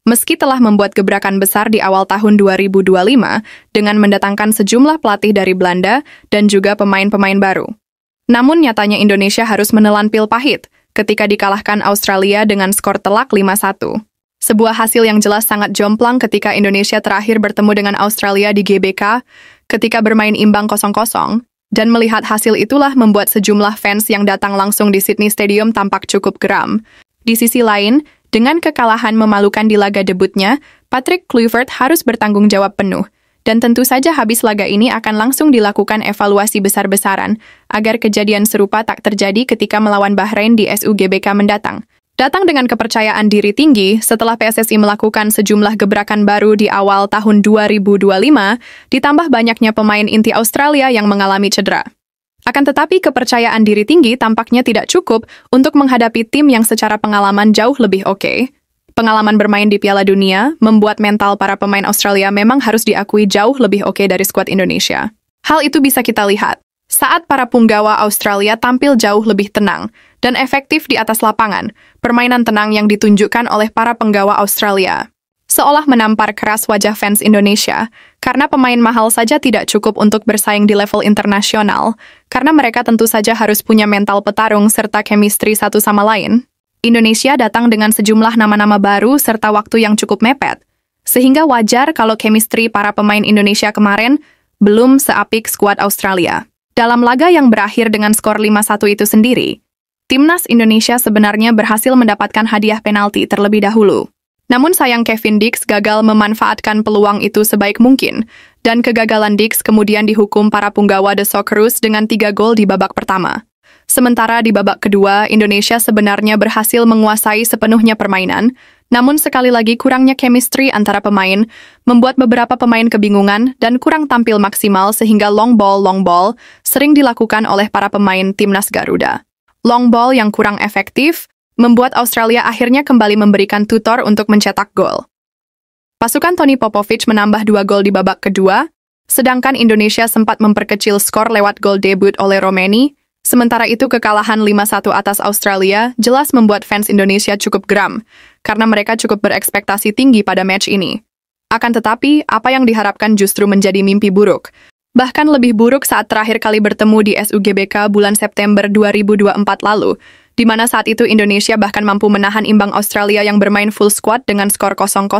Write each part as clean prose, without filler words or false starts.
Meski telah membuat gebrakan besar di awal tahun 2025 dengan mendatangkan sejumlah pelatih dari Belanda dan juga pemain-pemain baru. Namun nyatanya Indonesia harus menelan pil pahit ketika dikalahkan Australia dengan skor telak 5-1. Sebuah hasil yang jelas sangat jomplang ketika Indonesia terakhir bertemu dengan Australia di GBK ketika bermain imbang 0-0, dan melihat hasil itulah membuat sejumlah fans yang datang langsung di Sydney Stadium tampak cukup geram. Di sisi lain, dengan kekalahan memalukan di laga debutnya, Patrick Kluivert harus bertanggung jawab penuh. Dan tentu saja habis laga ini akan langsung dilakukan evaluasi besar-besaran agar kejadian serupa tak terjadi ketika melawan Bahrain di SUGBK mendatang. Datang dengan kepercayaan diri tinggi setelah PSSI melakukan sejumlah gebrakan baru di awal tahun 2025, ditambah banyaknya pemain inti Australia yang mengalami cedera. Akan tetapi kepercayaan diri tinggi tampaknya tidak cukup untuk menghadapi tim yang secara pengalaman jauh lebih oke. Pengalaman bermain di Piala Dunia membuat mental para pemain Australia memang harus diakui jauh lebih oke dari skuad Indonesia. Hal itu bisa kita lihat saat para punggawa Australia tampil jauh lebih tenang dan efektif di atas lapangan, permainan tenang yang ditunjukkan oleh para penggawa Australia seolah menampar keras wajah fans Indonesia, karena pemain mahal saja tidak cukup untuk bersaing di level internasional, karena mereka tentu saja harus punya mental petarung serta chemistry satu sama lain. Indonesia datang dengan sejumlah nama-nama baru serta waktu yang cukup mepet, sehingga wajar kalau chemistry para pemain Indonesia kemarin belum seapik skuad Australia. Dalam laga yang berakhir dengan skor 5-1 itu sendiri, timnas Indonesia sebenarnya berhasil mendapatkan hadiah penalti terlebih dahulu. Namun sayang Kevin Dix gagal memanfaatkan peluang itu sebaik mungkin, dan kegagalan Dix kemudian dihukum para punggawa The Socceroos dengan 3 gol di babak pertama. Sementara di babak kedua, Indonesia sebenarnya berhasil menguasai sepenuhnya permainan, namun sekali lagi kurangnya chemistry antara pemain membuat beberapa pemain kebingungan dan kurang tampil maksimal sehingga long ball sering dilakukan oleh para pemain timnas Garuda. Long ball yang kurang efektif membuat Australia akhirnya kembali memberikan tutor untuk mencetak gol. Pasukan Tony Popovic menambah 2 gol di babak kedua, sedangkan Indonesia sempat memperkecil skor lewat gol debut oleh Romeni. Sementara itu kekalahan 5-1 atas Australia jelas membuat fans Indonesia cukup geram, karena mereka cukup berekspektasi tinggi pada match ini. Akan tetapi, apa yang diharapkan justru menjadi mimpi buruk. Bahkan lebih buruk saat terakhir kali bertemu di SUGBK bulan September 2024 lalu, di mana saat itu Indonesia bahkan mampu menahan imbang Australia yang bermain full squad dengan skor 0-0.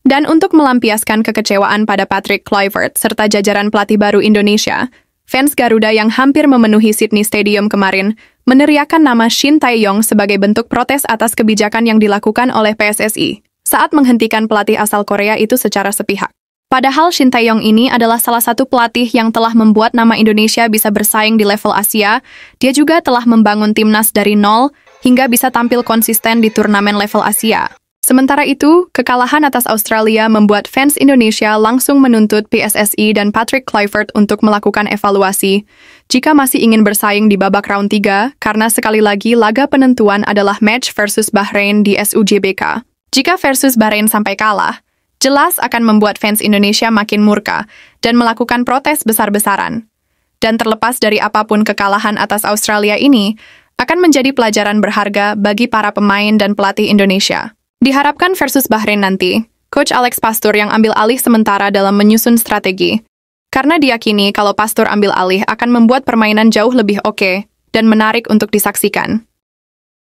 Dan untuk melampiaskan kekecewaan pada Patrick Kluivert serta jajaran pelatih baru Indonesia, fans Garuda yang hampir memenuhi Sydney Stadium kemarin meneriakan nama Shin Tae-yong sebagai bentuk protes atas kebijakan yang dilakukan oleh PSSI saat menghentikan pelatih asal Korea itu secara sepihak. Padahal Shin Tae-yong ini adalah salah satu pelatih yang telah membuat nama Indonesia bisa bersaing di level Asia. Dia juga telah membangun timnas dari nol hingga bisa tampil konsisten di turnamen level Asia. Sementara itu, kekalahan atas Australia membuat fans Indonesia langsung menuntut PSSI dan Patrick Kluivert untuk melakukan evaluasi jika masih ingin bersaing di babak round 3, karena sekali lagi laga penentuan adalah match versus Bahrain di SUGBK. Jika versus Bahrain sampai kalah, jelas akan membuat fans Indonesia makin murka dan melakukan protes besar-besaran. Dan terlepas dari apapun kekalahan atas Australia ini, akan menjadi pelajaran berharga bagi para pemain dan pelatih Indonesia. Diharapkan versus Bahrain nanti, Coach Alex Pastur yang ambil alih sementara dalam menyusun strategi. Karena diyakini kalau Pastur ambil alih akan membuat permainan jauh lebih oke dan menarik untuk disaksikan.